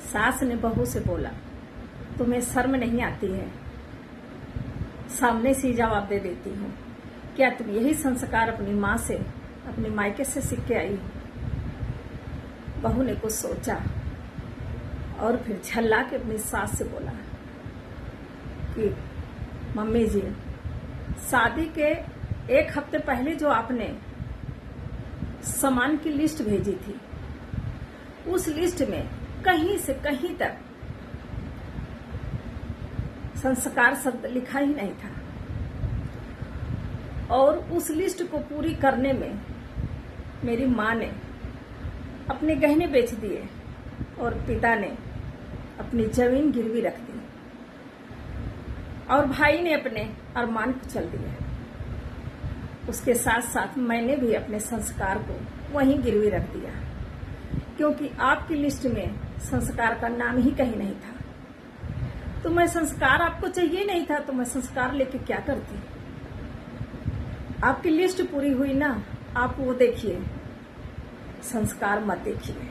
सास ने बहू से बोला, तुम्हें शर्म नहीं आती है? सामने से जवाब दे देती हूँ, क्या तुम यही संस्कार अपनी माँ से, अपने मायके से सीख के आई हो? बहू ने कुछ सोचा और फिर झल्ला के अपनी सास से बोला कि मम्मी जी, शादी के 1 हफ्ते पहले जो आपने सामान की लिस्ट भेजी थी, उस लिस्ट में कहीं से कहीं तक संस्कार शब्द लिखा ही नहीं था। और उस लिस्ट को पूरी करने में मेरी माँ ने अपने गहने बेच दिए और पिता ने अपनी जमीन गिरवी रख दी और भाई ने अपने अरमान को चल दिया। उसके साथ साथ मैंने भी अपने संस्कार को वहीं गिरवी रख दिया, क्योंकि आपकी लिस्ट में संस्कार का नाम ही कहीं नहीं था। तो मैं संस्कार आपको चाहिए नहीं था, तो मैं संस्कार लेके क्या करती? आपकी लिस्ट पूरी हुई ना, आप वो देखिए, संस्कार मत देखिए।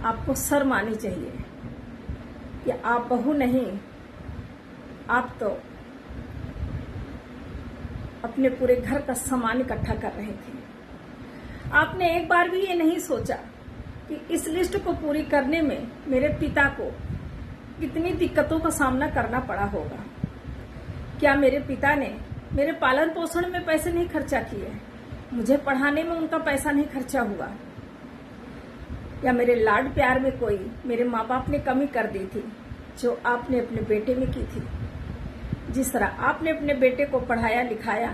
आपको शर्म आनी चाहिए कि आप बहू नहीं, आप तो अपने पूरे घर का सामान इकट्ठा कर रहे थे। आपने एक बार भी ये नहीं सोचा कि इस लिस्ट को पूरी करने में मेरे पिता को कितनी दिक्कतों का सामना करना पड़ा होगा। क्या मेरे पिता ने मेरे पालन पोषण में पैसे नहीं खर्चा किए? मुझे पढ़ाने में उनका पैसा नहीं खर्चा हुआ? या मेरे लाड प्यार में कोई मेरे माँ बाप ने कमी कर दी थी जो आपने अपने बेटे में की थी? जिस तरह आपने अपने बेटे को पढ़ाया लिखाया,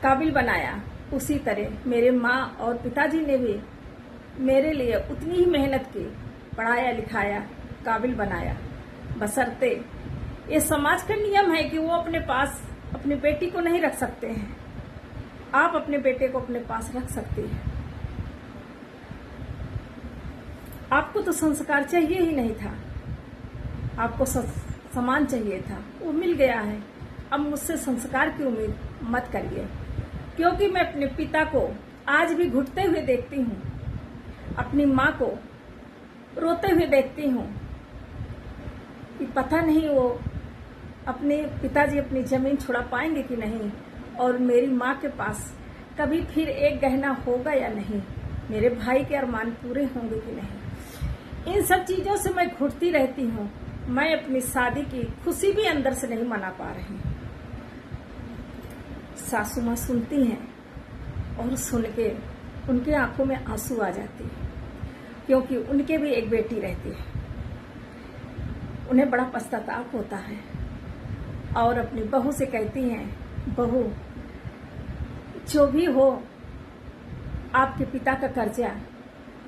काबिल बनाया, उसी तरह मेरे माँ और पिताजी ने भी मेरे लिए उतनी ही मेहनत की, पढ़ाया लिखाया, काबिल बनाया। बशर्ते ये समाज का नियम है कि वो अपने पास अपनी बेटी को नहीं रख सकते हैं। आप अपने बेटे को अपने पास रख सकती हैं। आपको तो संस्कार चाहिए ही नहीं था, आपको सम्मान चाहिए था, वो मिल गया है। अब मुझसे संस्कार की उम्मीद मत करिए, क्योंकि मैं अपने पिता को आज भी घुटते हुए देखती हूँ, अपनी माँ को रोते हुए देखती हूँ कि पता नहीं वो अपने पिताजी अपनी जमीन छुड़ा पाएंगे कि नहीं, और मेरी माँ के पास कभी फिर एक गहना होगा या नहीं, मेरे भाई के अरमान पूरे होंगे कि नहीं। इन सब चीजों से मैं घुटती रहती हूँ। मैं अपनी शादी की खुशी भी अंदर से नहीं मना पा रही। सासू माँ सुनती हैं और सुन के उनके आंखों में आंसू आ जाते हैं, क्योंकि उनके भी एक बेटी रहती है। उन्हें बड़ा पश्चाताप होता है और अपनी बहू से कहती हैं, बहू जो भी हो, आपके पिता का कर्जा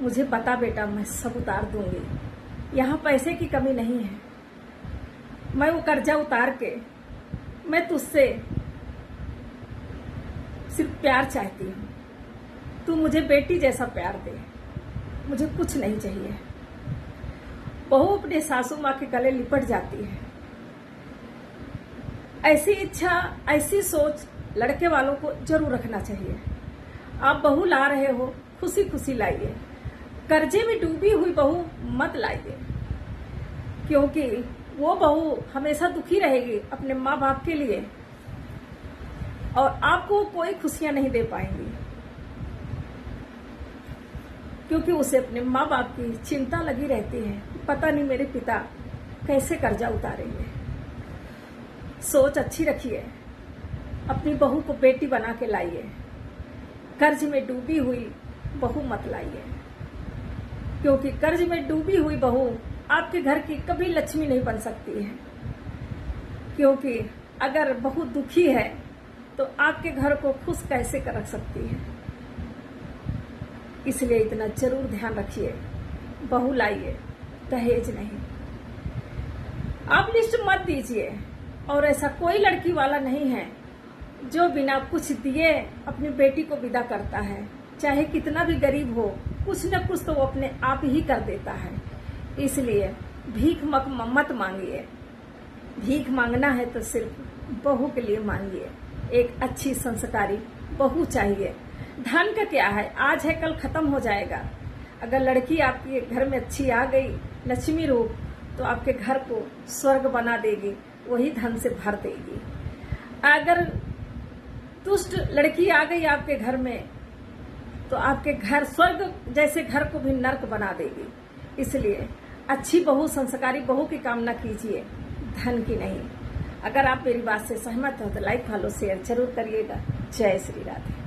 मुझे बता बेटा, मैं सब उतार दूंगी। यहाँ पैसे की कमी नहीं है। मैं वो कर्जा उतार के मैं तुझसे सिर्फ प्यार चाहती हूँ। तू मुझे बेटी जैसा प्यार दे, मुझे कुछ नहीं चाहिए। बहू अपने सासू माँ के गले लिपट जाती है। ऐसी इच्छा, ऐसी सोच लड़के वालों को जरूर रखना चाहिए। आप बहू ला रहे हो, खुशी खुशी लाइए। कर्जे में डूबी हुई बहू मत लाइए, क्योंकि वो बहू हमेशा दुखी रहेगी अपने माँ बाप के लिए और आपको कोई खुशियां नहीं दे पाएंगी, क्योंकि उसे अपने माँ बाप की चिंता लगी रहती है। पता नहीं मेरे पिता कैसे कर्जा उतारेंगे। सोच अच्छी रखिए, अपनी बहू को बेटी बना के लाइए। कर्ज में डूबी हुई बहू मत लाइए, क्योंकि कर्ज में डूबी हुई बहू आपके घर की कभी लक्ष्मी नहीं बन सकती है। क्योंकि अगर बहू दुखी है तो आपके घर को खुश कैसे कर रख सकती है। इसलिए इतना जरूर ध्यान रखिए, बहू लाइए, दहेज नहीं। आप लिस्ट मत दीजिए। और ऐसा कोई लड़की वाला नहीं है जो बिना कुछ दिए अपनी बेटी को विदा करता है। चाहे कितना भी गरीब हो, कुछ न कुछ तो वो अपने आप ही कर देता है। इसलिए भीख मत मांगिए। भीख मांगना है तो सिर्फ बहू के लिए मांगिए। एक अच्छी संस्कारी बहू चाहिए। धन का क्या है, आज है कल खत्म हो जाएगा। अगर लड़की आपके घर में अच्छी आ गई, लक्ष्मी रूप, तो आपके घर को स्वर्ग बना देगी, वही धन से भर देगी। अगर दुष्ट लड़की आ गई आपके घर में, तो आपके घर स्वर्ग जैसे घर को भी नर्क बना देगी। इसलिए अच्छी बहू, संस्कारी बहू की कामना कीजिए, धन की नहीं। अगर आप मेरी बात से सहमत हो तो लाइक, फॉलो, शेयर जरूर करिएगा। जय श्री राधे।